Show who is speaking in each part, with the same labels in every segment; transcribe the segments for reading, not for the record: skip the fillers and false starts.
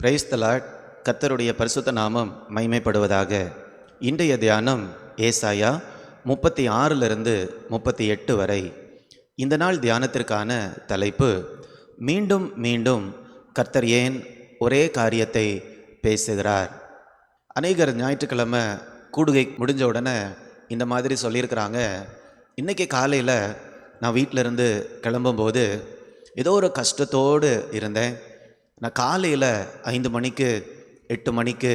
Speaker 1: Praise the Lord. கர்த்தருடைய பரிசுத்த நாமம் மகிமைப்படுவதாக. இன்றைய தியானம் ஏசாயா 36 38 வரை. இந்த நாள் தியானத்திற்கான தலைப்பு, மீண்டும் மீண்டும் கர்த்தர் ஏன் ஒரே காரியத்தை பேசுகிறார். அநேகர் ஞாயிற்றுக்கிழமை கூடுகை முடிஞ்ச உடனே இந்த மாதிரி சொல்லியிருக்கிறாங்க, இன்றைக்கி காலையில் நான் வீட்டிலேருந்து கிளம்பும்போது ஏதோ ஒரு கஷ்டத்தோடு இருந்தேன். நான் காலையில் 5 மணிக்கு 8 மணிக்கு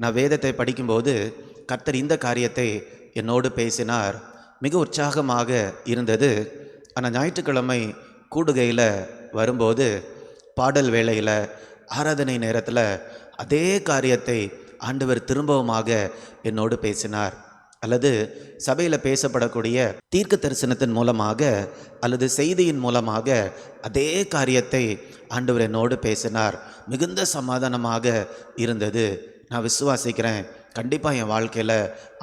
Speaker 1: நான் வேதத்தை படிக்கும்போது கர்த்தர் இந்த காரியத்தை என்னோடு பேசினார். மிக உற்சாகமாக இருந்தது. ஆனால் ஞாயிற்றுக்கிழமை கூடுகையில் வரும்போது பாடல் வேளையில் ஆராதனை நேரத்தில் அதே காரியத்தை ஆண்டவர் திரும்பவுமாக என்னோடு பேசினார். அல்லது சபையில் பேசப்படக்கூடிய தீர்க்க தரிசனத்தின் மூலமாக அல்லது செய்தியின் மூலமாக அதே காரியத்தை ஆண்டவர் என்னோடு பேசினார். மிகுந்த சமாதானமாக இருந்தது. நான் விசுவாசிக்கிறேன், கண்டிப்பாக என் வாழ்க்கையில்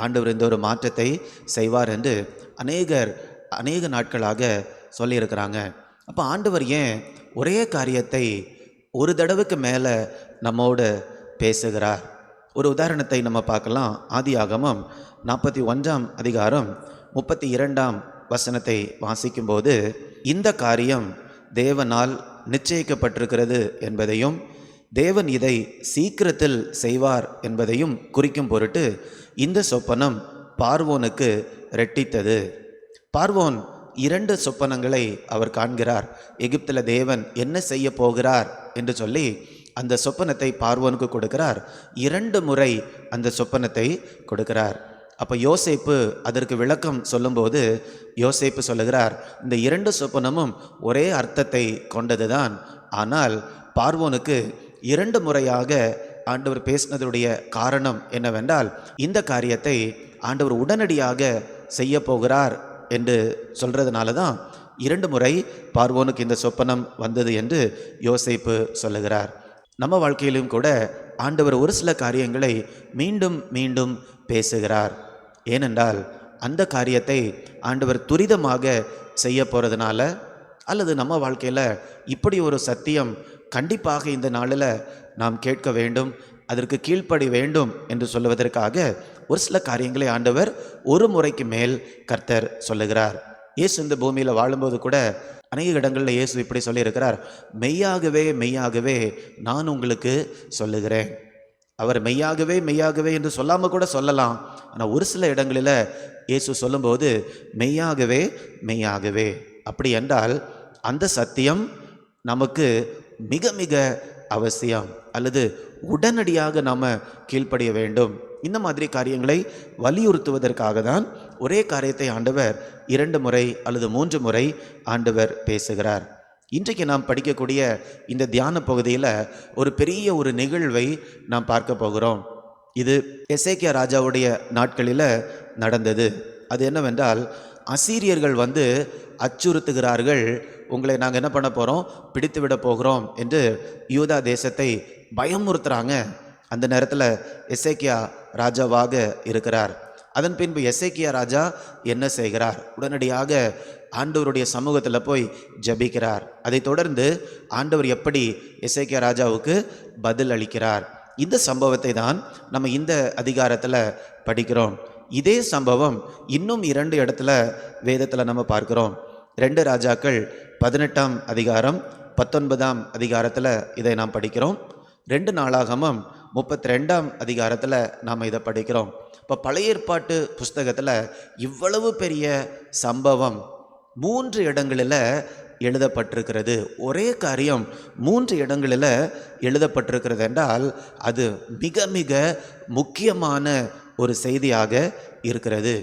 Speaker 1: ஆண்டவர் இந்த ஒரு மாற்றத்தை செய்வார் என்று அநேக நாட்களாக சொல்லியிருக்கிறாங்க. அப்போ ஆண்டவர் ஏன் ஒரே காரியத்தை ஒரு தடவைக்கு மேலே நம்மோடு பேசுகிறார்? ஒரு உதாரணத்தை நம்ம பார்க்கலாம். ஆதியாகமம் 41 அதிகாரம் 32 வாசிக்கும்போது, இந்த காரியம் தேவனால் நிச்சயிக்கப்பட்டிருக்கிறது என்பதையும் தேவன் இதை சீக்கிரத்தில் செய்வார் என்பதையும் குறிக்கும் பொருட்டு இந்த சொப்பனம் பார்வோனுக்கு ரெட்டித்தது. பார்வோன் 2 சொப்பனங்களை அவர் காண்கிறார். எகிப்தில் தேவன் என்ன செய்ய போகிறார் என்று சொல்லி அந்த சொப்பனத்தை பார்வோனுக்கு கொடுக்கிறார். 2 முறை அந்த சொப்பனத்தை கொடுக்கிறார். அப்போ யோசேப்பு அதற்கு விளக்கம் சொல்லும்போது யோசேப்பு சொல்லுகிறார், இந்த 2 சொப்பனமும் ஒரே அர்த்தத்தை கொண்டது தான். ஆனால் பார்வோனுக்கு 2 முறையாக ஆண்டவர் பேசினதுடைய காரணம் என்னவென்றால், இந்த காரியத்தை ஆண்டவர் உடனடியாக செய்ய போகிறார் என்று சொல்கிறதுனால தான் 2 முறை பார்வோனுக்கு இந்த சொப்பனம் வந்தது என்று யோசேப்பு சொல்லுகிறார். நம்ம வாழ்க்கையிலும் கூட ஆண்டவர் ஒரு சில காரியங்களை மீண்டும் மீண்டும் பேசுகிறார். ஏனென்றால் அந்த காரியத்தை ஆண்டவர் துரிதமாக செய்ய போகிறதுனால, அல்லது நம்ம வாழ்க்கையில் இப்படி ஒரு சத்தியம் கண்டிப்பாக இந்த நாளில் நாம் கேட்க வேண்டும், அதற்கு கீழ்ப்படி வேண்டும் என்று சொல்லுவதற்காக ஒரு சில காரியங்களை ஆண்டவர் ஒரு முறைக்கு மேல் கர்த்தர் சொல்லுகிறார். இயேசு இந்த பூமியில் வாழும்போது கூட அநேக இடங்களில் இயேசு இப்படி சொல்லியிருக்கிறார், மெய்யாகவே மெய்யாகவே நான் உங்களுக்கு சொல்லுகிறேன். அவர் மெய்யாகவே மெய்யாகவே என்று சொல்லாமல் கூட சொல்லலாம். ஆனால் ஒரு சில இடங்களில் இயேசு சொல்லும்போது மெய்யாகவே மெய்யாகவே, அப்படி என்றால் அந்த சத்தியம் நமக்கு மிக மிக அவசியம், அல்லது உடனடியாக நாம் கீழ்ப்படிய வேண்டும். இந்த மாதிரி காரியங்களை வலியுறுத்துவதற்காக தான் ஒரே காரியத்தை ஆண்டவர் 2 முறை அல்லது 3 முறை ஆண்டவர் பேசுகிறார். இன்றைக்கு நாம் படிக்கக்கூடிய இந்த தியான பகுதியில் ஒரு பெரிய ஒரு நிகழ்வை நாம் பார்க்க போகிறோம். இது எசேக்கியா ராஜாவுடைய நாட்களில் நடந்தது. அது என்னவென்றால், அசீரியர்கள் அச்சுறுத்துகிறார்கள், உங்களை நாங்கள் என்ன பண்ண போகிறோம், பிடித்து விட போகிறோம் என்று யூதா தேசத்தை பயமுறுத்துகிறாங்க. அந்த நேரத்தில் எசேக்கியா ராஜாவாக இருக்கிறார். அதன் பின்பு எசேக்கியா ராஜா என்ன செய்கிறார்? உடனடியாக ஆண்டவருடைய சமூகத்தில் போய் ஜெபிக்கிறார். அதை தொடர்ந்து ஆண்டவர் எப்படி எசேக்கியா ராஜாவுக்கு பதில் அளிக்கிறார்? இந்த சம்பவத்தை தான் நம்ம இந்த அதிகாரத்தில் படிக்கிறோம். இதே சம்பவம் இன்னும் 2 இடத்துல வேதத்தில் நம்ம பார்க்கிறோம். 2 ராஜாக்கள் 18 அதிகாரம் 19 அதிகாரத்தில் இதை நாம் படிக்கிறோம். 2 நாளாகமம் 32 அதிகாரத்தில் நாம் இதை படிக்கிறோம். இப்போ பழைய ஏற்பாட்டு புஸ்தகத்தில் இவ்வளவு பெரிய சம்பவம் 3 இடங்களில் எழுதப்பட்டிருக்கிறது. ஒரே காரியம் 3 இடங்களில் எழுதப்பட்டிருக்கிறது என்றால் அது மிக மிக முக்கியமான ஒரு செய்தியாக இருக்கிறது.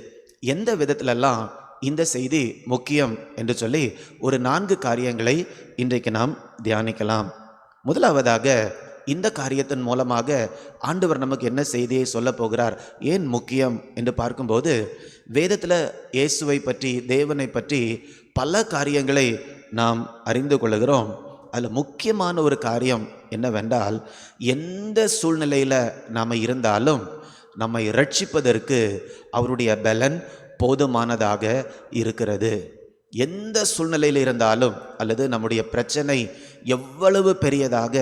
Speaker 1: எந்த விதத்திலெல்லாம் இந்த செய்தி முக்கியம் என்று சொல்லி ஒரு 4 காரியங்களை இன்றைக்கு நாம் தியானிக்கலாம். முதலாவதாக, இந்த காரியத்தின் மூலமாக ஆண்டவர் நமக்கு என்ன செய்தியை சொல்ல போகிறார், ஏன் முக்கியம் என்று பார்க்கும்போது, வேதத்தில் இயேசுவை பற்றி, தேவனை பற்றி பல காரியங்களை நாம் அறிந்து கொள்கிறோம். அதில் முக்கியமான ஒரு காரியம் என்னவென்றால், எந்த சூழ்நிலையில் நாம் இருந்தாலும் நம்மை ரட்சிப்பதற்கு அவருடைய பலன் போதுமானதாக இருக்கிறது. எந்த சூழ்நிலையில் இருந்தாலும், அல்லது நம்முடைய பிரச்சனை எவ்வளவு பெரியதாக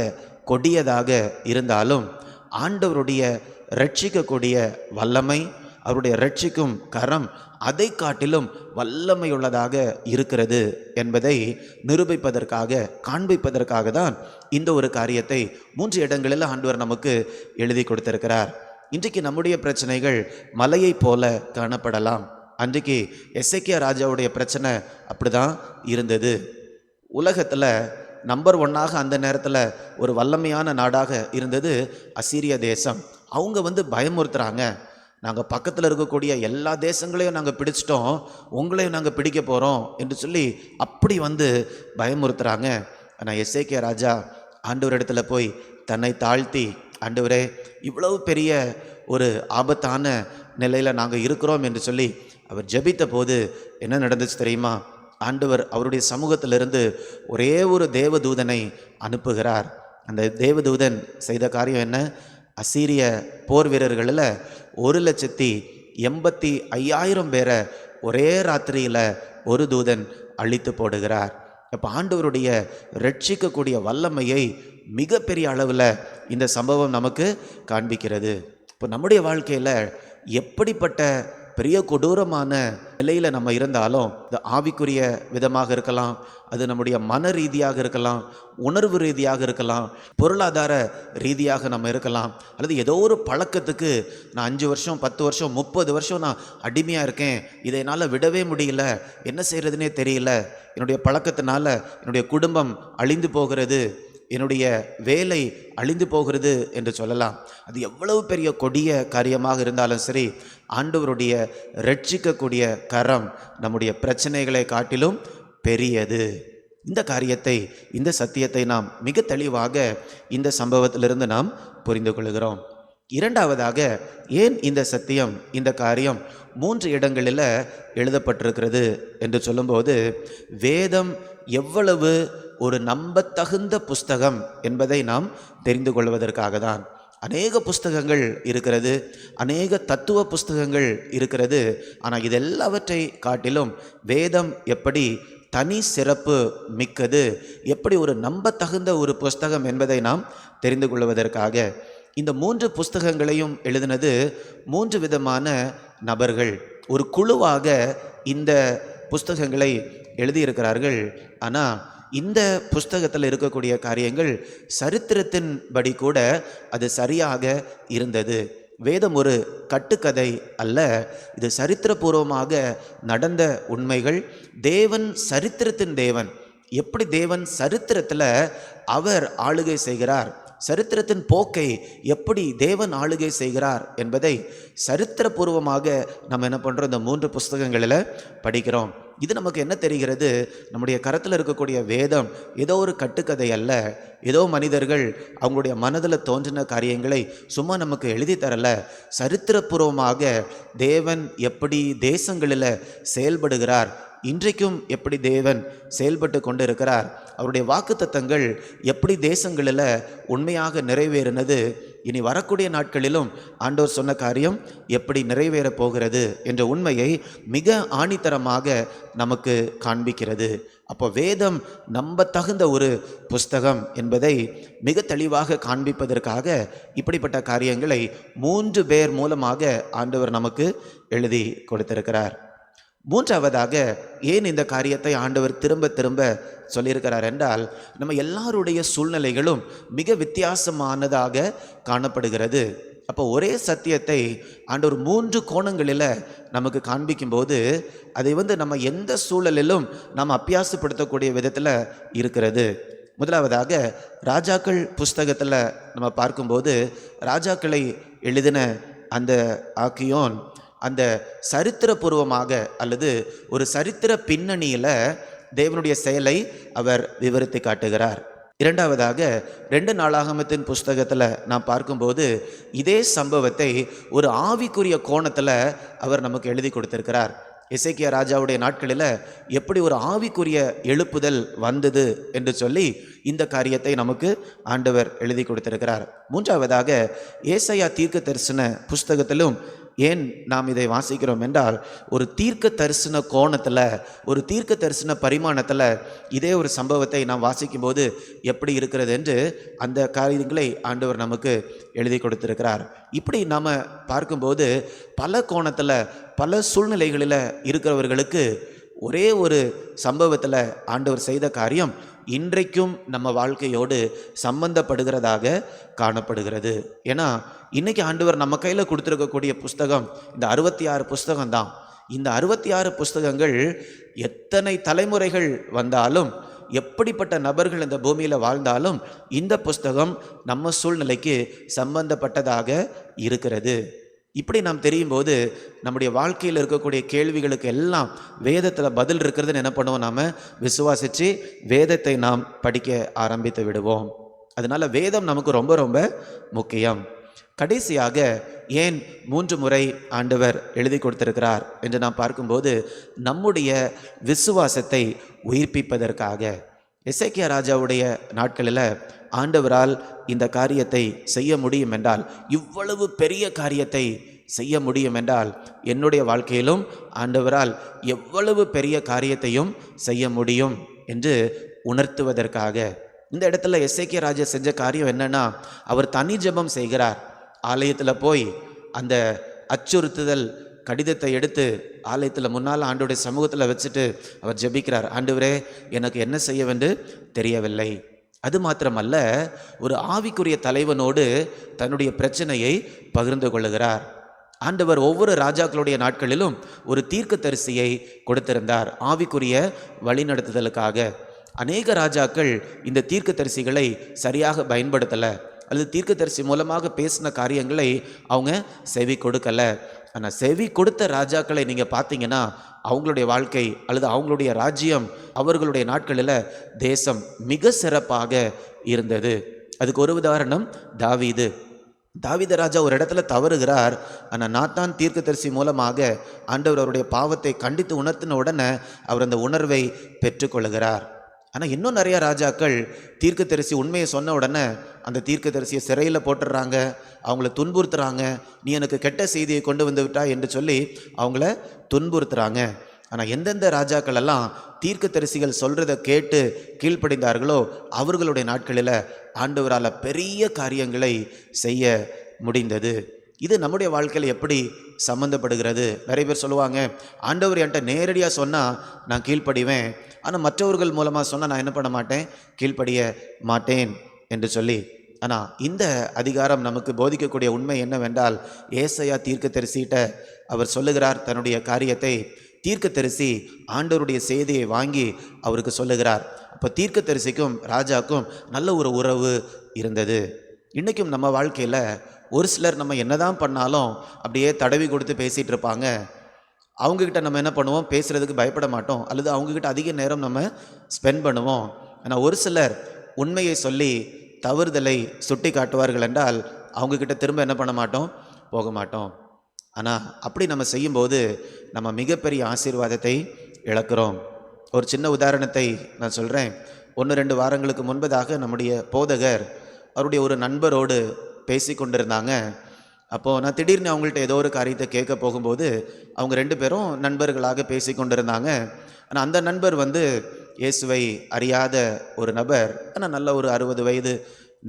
Speaker 1: கொடியதாக இருந்தாலும் ஆண்டவருடைய ரட்சிக்கக்கூடிய வல்லமை, அவருடைய ரட்சிக்கும் கரம் அதை காட்டிலும் வல்லமையுள்ளதாக இருக்கிறது என்பதை நிரூபிப்பதற்காக, காண்பிப்பதற்காக தான் இந்த ஒரு காரியத்தை 3 இடங்களில் ஆண்டவர் நமக்கு எழுதி கொடுத்திருக்கிறார். இன்றைக்கு நம்முடைய பிரச்சனைகள் மலையை போல காணப்படலாம். அன்றைக்கு எசேக்கியா ராஜாவுடைய பிரச்சனை அப்படிதான் இருந்தது. உலகத்தில் நம்பர் 1ஆக அந்த நேரத்தில் ஒரு வல்லமையான நாடாக இருந்தது அசீரிய தேசம். அவங்க பயமுறுத்துறாங்க, நாங்கள் பக்கத்தில் இருக்கக்கூடிய எல்லா தேசங்களையும் நாங்கள் பிடிச்சிட்டோம், உங்களையும் நாங்கள் பிடிக்க போகிறோம் என்று சொல்லி அப்படி பயமுறுத்துறாங்க. ஆனால் எசேக்கியா ராஜா ஆண்டவர் இடத்துல போய் தன்னை தாழ்த்தி, ஆண்டவரே இவ்வளவு பெரிய ஒரு ஆபத்தான நிலையில் நாங்கள் இருக்கிறோம் என்று சொல்லி அவர் ஜெபித்த போது என்ன நடந்துச்சு தெரியுமா? ஆண்டவர் அவருடைய சமூகத்திலிருந்து ஒரே ஒரு தேவதூதனை அனுப்புகிறார். அந்த தேவதூதன் செய்த காரியம் என்ன? அசீரிய போர் வீரர்களில் 1,85,000 பேரை ஒரே ராத்திரியில் ஒரு தூதன் அழித்து போடுகிறார். இப்போ ஆண்டவருடைய ரட்சிக்கக்கூடிய வல்லமையை மிகப்பெரிய அளவில் இந்த சம்பவம் நமக்கு காண்பிக்கிறது. இப்போ நம்முடைய வாழ்க்கையில் எப்படிப்பட்ட பெரிய கொடூரமான நிலையில் நம்ம இருந்தாலும், இந்த ஆவிக்குரிய விதமாக இருக்கலாம், அது நம்முடைய மன ரீதியாக இருக்கலாம், உணர்வு ரீதியாக இருக்கலாம், பொருளாதார ரீதியாக நம்ம இருக்கலாம், அல்லது ஏதோ ஒரு பழக்கத்துக்கு நான் 5 வருஷம் 10 வருஷம் 30 வருஷம் நான் அடிமையாக இருக்கேன், இதை என்னால் விடவே முடியல, என்ன செய்கிறதுனே தெரியல, என்னுடைய பழக்கத்தினால என்னுடைய குடும்பம் அழிந்து போகிறது, என்னுடைய வேலை அழிந்து போகிறது என்று சொல்லலாம். அது எவ்வளவு பெரிய கொடிய காரியமாக இருந்தாலும் சரி, ஆண்டவருடைய ரட்சிக்கக்கூடிய கரம் நம்முடைய பிரச்சனைகளை காட்டிலும் பெரியது. இந்த காரியத்தை, இந்த சத்தியத்தை நாம் மிக தெளிவாக இந்த சம்பவத்திலிருந்து நாம் புரிந்து கொள்கிறோம். இரண்டாவதாக, ஏன் இந்த சத்தியம், இந்த காரியம் 3 இடங்களில் எழுதப்பட்டிருக்கிறது என்று சொல்லும்போது, வேதம் எவ்வளவு ஒரு நம்பத்தகுந்த புஸ்தகம் என்பதை நாம் தெரிந்து கொள்வதற்காக தான். அநேக புஸ்தகங்கள் இருக்கிறது, அநேக தத்துவ புஸ்தகங்கள் இருக்கிறது. ஆனால் இதெல்லாவற்றை காட்டிலும் வேதம் எப்படி தனி சிறப்பு மிக்கது, எப்படி ஒரு நம்பத்தகுந்த ஒரு புஸ்தகம் என்பதை நாம் தெரிந்து கொள்வதற்காக இந்த 3 புஸ்தகங்களையும் எழுதினது 3 விதமான நபர்கள். ஒரு குழுவாக இந்த புஸ்தகங்களை எழுதியிருக்கிறார்கள். ஆனால் இந்த புஸ்தகத்தில் இருக்கக்கூடிய காரியங்கள் சரித்திரத்தின்படி கூட அது சரியாக இருந்தது. வேதம் ஒரு கட்டுக்கதை அல்ல, இது சரித்திரபூர்வமாக நடந்த உண்மைகள். தேவன் சரித்திரத்தின் தேவன். எப்படி தேவன் சரித்திரத்தில் அவர் ஆளுகை செய்கிறார், சரித்திரத்தின் போக்கை எப்படி தேவன் ஆளுகை செய்கிறார் என்பதை சரித்திரபூர்வமாக நம்ம என்ன பண்ணுறோம், இந்த 3 புஸ்தகங்களில் படிக்கிறோம். இது நமக்கு என்ன தெரிகிறது? நம்முடைய கரத்தில் இருக்கக்கூடிய வேதம் ஏதோ ஒரு கட்டுக்கதை அல்ல, ஏதோ மனிதர்கள் அவங்களுடைய மனதில் தோன்றின காரியங்களை சும்மா நமக்கு எழுதி தரல. சரித்திரபூர்வமாக தேவன் எப்படி தேசங்களில் செயல்படுகிறார், இன்றைக்கும் எப்படி தேவன் செயல்பட்டு கொண்டு இருக்கிறார், அவருடைய வாக்குத்தத்தங்கள் எப்படி தேசங்களில் உண்மையாக நிறைவேறினது, இனி வரக்கூடிய நாட்களிலும் ஆண்டவர் சொன்ன காரியம் எப்படி நிறைவேறப் போகிறது என்ற உண்மையை மிக ஆணித்தரமாக நமக்கு காண்பிக்கிறது. அப்போ வேதம் நம்ப தகுந்த ஒரு புஸ்தகம் என்பதை மிக தெளிவாக காண்பிப்பதற்காக இப்படிப்பட்ட காரியங்களை 3 பேர் மூலமாக ஆண்டவர் நமக்கு எழுதி கொடுத்திருக்கிறார். மூன்றாவதாக, ஏன் இந்த காரியத்தை ஆண்டவர் திரும்ப திரும்ப சொல்லியிருக்கிறார் என்றால், நம்ம எல்லாருடைய சூழ்நிலைகளும் மிக வித்தியாசமானதாக காணப்படுகிறது. அப்போ ஒரே சத்தியத்தை ஆண்டவர் 3 கோணங்களில் நமக்கு காண்பிக்கும்போது அதை நம்ம எந்த சூழலிலும் நாம் அபியாசப்படுத்தக்கூடிய விதத்தில் இருக்கிறது. முதலாவதாக, ராஜாக்கள் புஸ்தகத்தில் நம்ம பார்க்கும்போது, ராஜாக்களை எழுதின அந்த ஆக்கியோன் அந்த சரித்திரபூர்வமாக அல்லது ஒரு சரித்திர பின்னணியில் தேவனுடைய செயலை அவர் விவரித்து காட்டுகிறார். இரண்டாவதாக, 2 நாளாகமத்தின் புஸ்தகத்தில் நாம் பார்க்கும்போது இதே சம்பவத்தை ஒரு ஆவிக்குரிய கோணத்தில் அவர் நமக்கு எழுதி கொடுத்திருக்கிறார். எசேக்கியா ராஜாவுடைய நாட்களில் எப்படி ஒரு ஆவிக்குரிய எழுப்புதல் வந்தது என்று சொல்லி இந்த காரியத்தை நமக்கு ஆண்டவர் எழுதி கொடுத்திருக்கிறார். மூன்றாவதாக, ஏசாயா தீர்க்க தரிசன புஸ்தகத்திலும் ஏன் நாம் இதை வாசிக்கிறோம் என்றால், ஒரு தீர்க்க தரிசன கோணத்தில், ஒரு தீர்க்க தரிசன பரிமாணத்தில் இதே ஒரு சம்பவத்தை நாம் வாசிக்கும்போது எப்படி இருக்கிறது என்று அந்த காரியங்களை ஆண்டவர் நமக்கு எழுதி கொடுத்திருக்கிறார். இப்படி நாம் பார்க்கும்போது பல கோணத்தில் பல சூழ்நிலைகளில் இருக்கிறவர்களுக்கு ஒரே ஒரு சம்பவத்தில் ஆண்டவர் செய்த காரியம் இன்றைக்கும் நம்ம வாழ்க்கையோடு சம்பந்தப்படுகிறதாக காணப்படுகிறது. ஏன்னா இன்னைக்கு ஆண்டவர் நம்ம கையில் கொடுத்துருக்கக்கூடிய புஸ்தகம் இந்த 66 புஸ்தகம் தான். இந்த 66 புஸ்தகங்கள் எத்தனை தலைமுறைகள் வந்தாலும், எப்படிப்பட்ட நபர்கள் இந்த பூமியில் வாழ்ந்தாலும், இந்த புஸ்தகம் நம்ம சூழ்நிலைக்கு சம்பந்தப்பட்டதாக இருக்கிறது. இப்படி நாம் தெரியும் போது நம்முடைய வாழ்க்கையில் இருக்கக்கூடிய கேள்விகளுக்கு எல்லாம் வேதத்தில் பதில் இருக்கிறதுன்னு என்ன பண்ணுவோம், நாம் விசுவாசித்து வேதத்தை நாம் படிக்க ஆரம்பித்து விடுவோம். அதனால வேதம் நமக்கு ரொம்ப ரொம்ப முக்கியம். கடைசியாக ஏன் 3 முறை ஆண்டவர் எழுதி கொடுத்திருக்கிறார் என்று நாம் பார்க்கும்போது நம்முடைய விசுவாசத்தை உயிர்ப்பிப்பதற்காக. எசேக்கியா ராஜாவுடைய நாட்களில் ஆண்டவரால் இந்த காரியத்தை செய்ய முடியும் என்றால், இவ்வளவு பெரிய காரியத்தை செய்ய முடியும் என்றால், என்னுடைய வாழ்க்கையிலும் ஆண்டவரால் எவ்வளவு பெரிய காரியத்தையும் செய்ய முடியும் என்று உணர்த்துவதற்காக. இந்த இடத்துல எசேக்கியா ராஜா செஞ்ச காரியம் என்னன்னா, அவர் தனி ஜெபம் செய்கிறார். ஆலயத்தில் போய் அந்த அச்சுறுத்துதல் கடிதத்தை எடுத்து ஆலயத்தில் முன்னால் ஆண்டவருடைய சமூகத்தில் வச்சுட்டு அவர் ஜெபிக்கிறார். ஆண்டவரே, எனக்கு என்ன செய்யவென்று தெரியவில்லை. அது மாத்திரமல்ல, ஒரு ஆவிக்குரிய தலைவனோடு தன்னுடைய பிரச்சனையை பகிர்ந்து கொள்ளுகிறார். ஆண்டவர் ஒவ்வொரு ராஜாக்களுடைய நாட்களிலும் ஒரு தீர்க்கதரிசியை கொடுத்திருந்தார் ஆவிக்குரிய வழிநடத்துதலுக்காக. அநேக ராஜாக்கள் இந்த தீர்க்கதரிசிகளை சரியாக பயன்படுத்தலை, அல்லது தீர்க்கதரிசி மூலமாக பேசின காரியங்களை அவங்க செவி கொடுக்கலை. ஆனால் செவி கொடுத்த ராஜாக்களை நீங்கள் பார்த்தீங்கன்னா அவங்களுடைய வாழ்க்கை அல்லது அவங்களுடைய ராஜ்யம், அவர்களுடைய நாட்களில் தேசம் மிக சிறப்பாக இருந்தது. அதுக்கு ஒரு உதாரணம் தாவீது. தாவீது ராஜா ஒரு இடத்துல தவறுகிறார். ஆனால் நாத்தான் தீர்க்கதரிசி மூலமாக ஆண்டவர் அவருடைய பாவத்தை கண்டித்து உணர்த்தின உடனே அவர் அந்த உணர்வை பெற்றுக்கொள்கிறார். ஆனால் இன்னும் நிறையா ராஜாக்கள் தீர்க்கதரிசி உண்மையை சொன்ன உடனே அந்த தீர்க்கதரிசியை சிறையில் போட்டுடுறாங்க, அவங்கள துன்புறுத்துறாங்க. நீ எனக்கு கெட்ட செய்தியை கொண்டு வந்து விட்டா என்று சொல்லி அவங்கள துன்புறுத்துறாங்க. ஆனால் எந்தெந்த ராஜாக்கள் எல்லாம் தீர்க்கதரிசிகள் சொல்கிறத கேட்டு கீழ்ப்படிந்தார்களோ அவர்களுடைய நாட்களில் ஆண்டவரால் பெரிய காரியங்களை செய்ய முடிந்தது. இது நம்முடைய வாழ்க்கையில் எப்படி சம்மந்தப்படுகிறது? நிறைய பேர் சொல்லுவாங்க, ஆண்டவர் என்கிட்ட நேரடியாக சொன்னால் நான் கீழ்ப்படிவேன், ஆனால் மற்றவர்கள் மூலமாக சொன்னால் நான் என்ன பண்ண மாட்டேன், கீழ்ப்படிய மாட்டேன் என்று சொல்லி. ஆனால் இந்த அதிகாரம் நமக்கு போதிக்கக்கூடிய உண்மை என்னவென்றால், ஏசாயா தீர்க்கதரிசிகிட்ட அவர் சொல்லுகிறார் தன்னுடைய காரியத்தை. தீர்க்கதரிசி ஆண்டவருடைய செய்தியை வாங்கி அவருக்கு சொல்லுகிறார். அப்போ தீர்க்கதரிசிக்கும் ராஜாக்கும் நல்ல ஒரு உறவு இருந்தது. இன்றைக்கும் நம்ம வாழ்க்கையில் ஒரு சிலர் நம்ம என்னதான் பண்ணாலும் அப்படியே தடவி கொடுத்து பேசிகிட்டு இருப்பாங்க. அவங்கக்கிட்ட நம்ம என்ன பண்ணுவோம், பேசுகிறதுக்கு பயப்பட மாட்டோம், அல்லது அவங்கக்கிட்ட அதிக நேரம் நம்ம ஸ்பெண்ட் பண்ணுவோம். ஆனால் ஒரு சிலர் உண்மையை சொல்லி தவறுதலை சுட்டி காட்டுவார்கள் என்றால் அவங்கக்கிட்ட திரும்ப என்ன பண்ண மாட்டோம், போக மாட்டோம். ஆனால் அப்படி நம்ம செய்யும்போது நம்ம மிகப்பெரிய ஆசீர்வாதத்தை இழக்கிறோம். ஒரு சின்ன உதாரணத்தை நான் சொல்கிறேன். 1-2 வாரங்களுக்கு முன்பதாக நம்முடைய போதகர் அவருடைய ஒரு நண்பரோடு பேசி கொண்டிருந்தாங்க. அப்போது நான் திடீர்னு அவங்கள்ட்ட ஏதோ ஒரு காரியத்தை கேட்க போகும்போது அவங்க 2 பேரும் நண்பர்களாக பேசி கொண்டிருந்தாங்க. ஆனால் அந்த நண்பர் இயேசுவை அறியாத ஒரு நபர், ஆனால் நல்ல ஒரு 60 வயது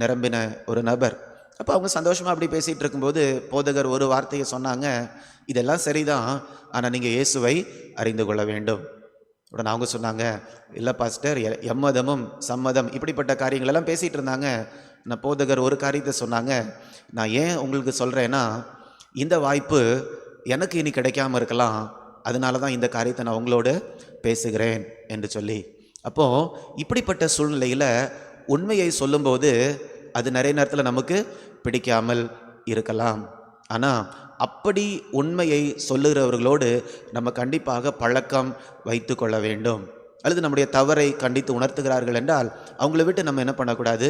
Speaker 1: நிரம்பின ஒரு நபர். அப்போ அவங்க சந்தோஷமாக அப்படி பேசிகிட்டு இருக்கும்போது போதகர் ஒரு வார்த்தையை சொன்னாங்க, இதெல்லாம் சரிதான், ஆனால் நீங்கள் இயேசுவை அறிந்து கொள்ள வேண்டும். உடனே அவங்க சொன்னாங்க, இல்லை பாஸ்டர், எம்மதமும் சம்மதம் இப்படிப்பட்ட காரியங்களெல்லாம் பேசிகிட்டு இருந்தாங்க. நான் போதகர் ஒரு காரியத்தை சொன்னாங்க, நான் ஏன் உங்களுக்கு சொல்கிறேன்னா, இந்த வாய்ப்பு எனக்கு இனி கிடைக்காம இருக்கலாம், அதனால தான் இந்த காரியத்தை நான் உங்களோடு பேசுகிறேன் என்று சொல்லி. அப்போது இப்படிப்பட்ட சூழ்நிலையில் உண்மையை சொல்லும்போது அது நிறைய நேரத்தில் நமக்கு பிடிக்காமல் இருக்கலாம். ஆனால் அப்படி உண்மையை சொல்லுகிறவர்களோடு நம்ம கண்டிப்பாக பழக்கம் வைத்து கொள்ள வேண்டும். அல்லது நம்முடைய தவறை கண்டித்து உணர்த்துகிறார்கள் என்றால் அவங்கள விட்டு நம்ம என்ன பண்ணக்கூடாது,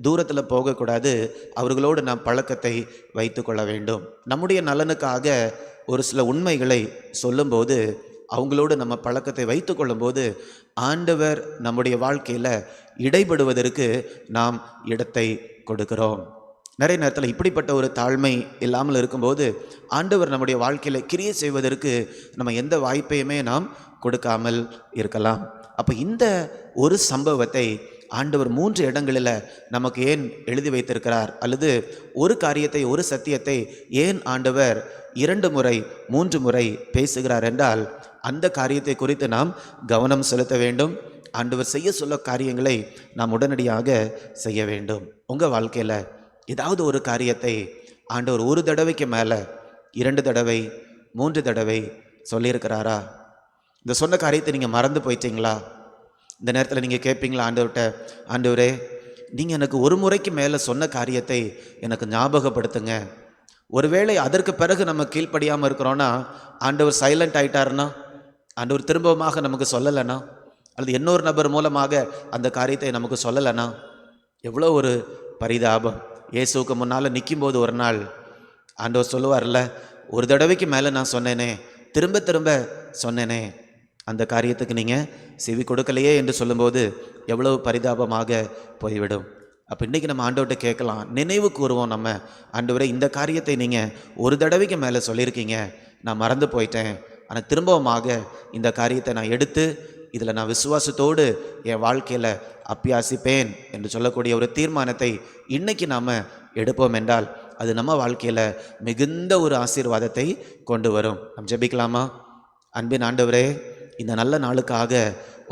Speaker 1: தூரத்தில் போகக்கூடாது. அவர்களோடு நாம் பழக்கத்தை வைத்து கொள்ள வேண்டும். நம்முடைய நலனுக்காக ஒரு சில உண்மைகளை சொல்லும்போது அவங்களோடு நம்ம பழக்கத்தை வைத்து கொள்ளும்போது ஆண்டவர் நம்முடைய வாழ்க்கையில் இடைபடுவதற்கு நாம் இடத்தை கொடுக்கிறோம். நிறைய நேரத்தில் இப்படிப்பட்ட ஒரு தாழ்மை இல்லாமல் இருக்கும்போது ஆண்டவர் நம்முடைய வாழ்க்கையில் கிரியை செய்வதற்கு நம்ம எந்த வாய்ப்பையுமே நாம் கொடுக்காமல் இருக்கலாம். அப்போ இந்த ஒரு சம்பவத்தை ஆண்டவர் 3 இடங்களில் நமக்கு ஏன் எழுதி வைத்திருக்கிறார், அல்லது ஒரு காரியத்தை, ஒரு சத்தியத்தை ஏன் ஆண்டவர் 2 முறை 3 முறை பேசுகிறார் என்றால், அந்த காரியத்தை குறித்து நாம் கவனம் செலுத்த வேண்டும். ஆண்டவர் செய்ய சொல்ல காரியங்களை நாம் உடனடியாக செய்ய வேண்டும். உங்கள் வாழ்க்கையில் ஏதாவது ஒரு காரியத்தை ஆண்டவர் ஒரு தடவைக்கு மேலே 2 தடவை 3 தடவை சொல்லியிருக்கிறாரா? இந்த சொன்ன காரியத்தை நீங்கள் மறந்து போயிட்டீங்களா? இந்த நேரத்தில் நீங்கள் கேட்பீங்களா ஆண்டவர்கிட்ட, ஆண்டவரே நீங்கள் எனக்கு ஒரு முறைக்கு மேலே சொன்ன காரியத்தை எனக்கு ஞாபகப்படுத்துங்க. ஒருவேளை அதற்கு பிறகு நம்ம கீழ்ப்படியாமல் இருக்கிறோன்னா, ஆண்டவர் சைலண்ட் ஆகிட்டாருன்னா, ஆண்டவர் திரும்பமாக நமக்கு சொல்லலைன்னா, அல்லது இன்னொரு நபர் மூலமாக அந்த காரியத்தை நமக்கு சொல்லலைன்னா, எவ்வளோ ஒரு பரிதாபம். இயேசுவுக்கு முன்னால் நிற்கும்போது ஒரு நாள் ஆண்டவர் சொல்லுவார்ல, ஒரு தடவைக்கு மேலே நான் சொன்னேனே, திரும்ப திரும்ப சொன்னேனே, அந்த காரியத்துக்கு நீங்கள் செவி கொடுக்கலையே என்று சொல்லும்போது எவ்வளவு பரிதாபமாக போய்விடும். அப்போ இன்றைக்கி நம்ம ஆண்டவர்கிட்ட கேட்கலாம், நினைவு கூறுவோம் நம்ம, ஆண்டவரே இந்த காரியத்தை நீங்கள் ஒரு தடவைக்கு மேலே சொல்லியிருக்கீங்க, நான் மறந்து போயிட்டேன், ஆனால் திரும்பவுமாக இந்த காரியத்தை நான் எடுத்து இதில் நான் விசுவாசத்தோடு என் வாழ்க்கையில் அப்பியாசிப்பேன் என்று சொல்லக்கூடிய ஒரு தீர்மானத்தை இன்றைக்கி நாம் எடுப்போம் என்றால் அது நம்ம வாழ்க்கையில் மிகுந்த ஒரு ஆசீர்வாதத்தை கொண்டு வரும். நம்ம ஜெபிக்கலாமா? அன்பின் ஆண்டவரே, இந்த நல்ல நாளுக்காக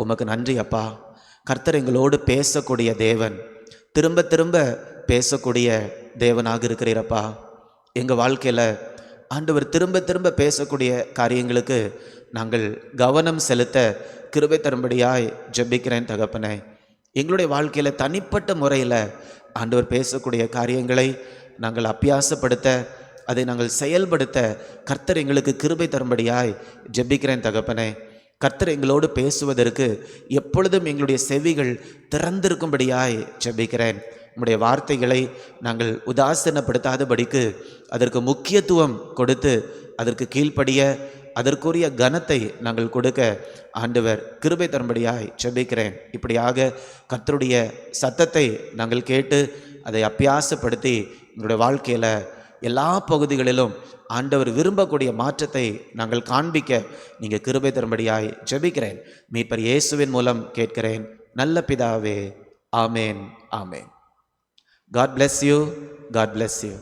Speaker 1: உமக்கு நன்றி அப்பா. கர்த்தர் எங்களோடு பேசக்கூடிய தேவன், திரும்ப திரும்ப பேசக்கூடிய தேவனாக இருக்கிறீரப்பா. எங்கள் வாழ்க்கையில் ஆண்டவர் திரும்ப திரும்ப பேசக்கூடிய காரியங்களுக்கு நாங்கள் கவனம் செலுத்த கிருபை தரும்படியாய் ஜெபிக்கிறேன் தகப்பனே. எங்களுடைய வாழ்க்கையில் தனிப்பட்ட முறையில் ஆண்டவர் பேசக்கூடிய காரியங்களை நாங்கள் அபியாசப்படுத்த, அதை நாங்கள் செயல்படுத்த கர்த்தர் எங்களுக்கு கிருபை தரும்படியாய் ஜெபிக்கிறேன் தகப்பனே. கர்த்தர் எங்களோடு பேசுவதற்கு எப்பொழுதும் எங்களுடைய செவிகள் திறந்திருக்கும்படியாய் ஜெபிக்கிறேன். நம்முடைய வார்த்தைகளை நாங்கள் உதாசீனப்படுத்தாதபடிக்கு அதற்கு முக்கியத்துவம் கொடுத்து அதற்கு கீழ்ப்படிய அதற்குரிய கனத்தை நாங்கள் கொடுக்க ஆண்டவர் கிருபை தரும்படியாய் ஜெபிக்கிறேன். இப்படியாக கர்த்தருடைய சத்தத்தை நாங்கள் கேட்டு அதை அபியாசப்படுத்தி எங்களுடைய வாழ்க்கையில் எல்லா பகுதிகளிலும் ஆண்டவர் விரும்பக்கூடிய மாற்றத்தை நாங்கள் காண்பிக்க நீங்கள் கிருபை தரும்படியாய் ஜெபிக்கிறேன். மீட்பர் இயேசுவின் மூலம் கேட்கிறேன் நல்ல பிதாவே. ஆமேன், ஆமேன். God bless you. God bless you.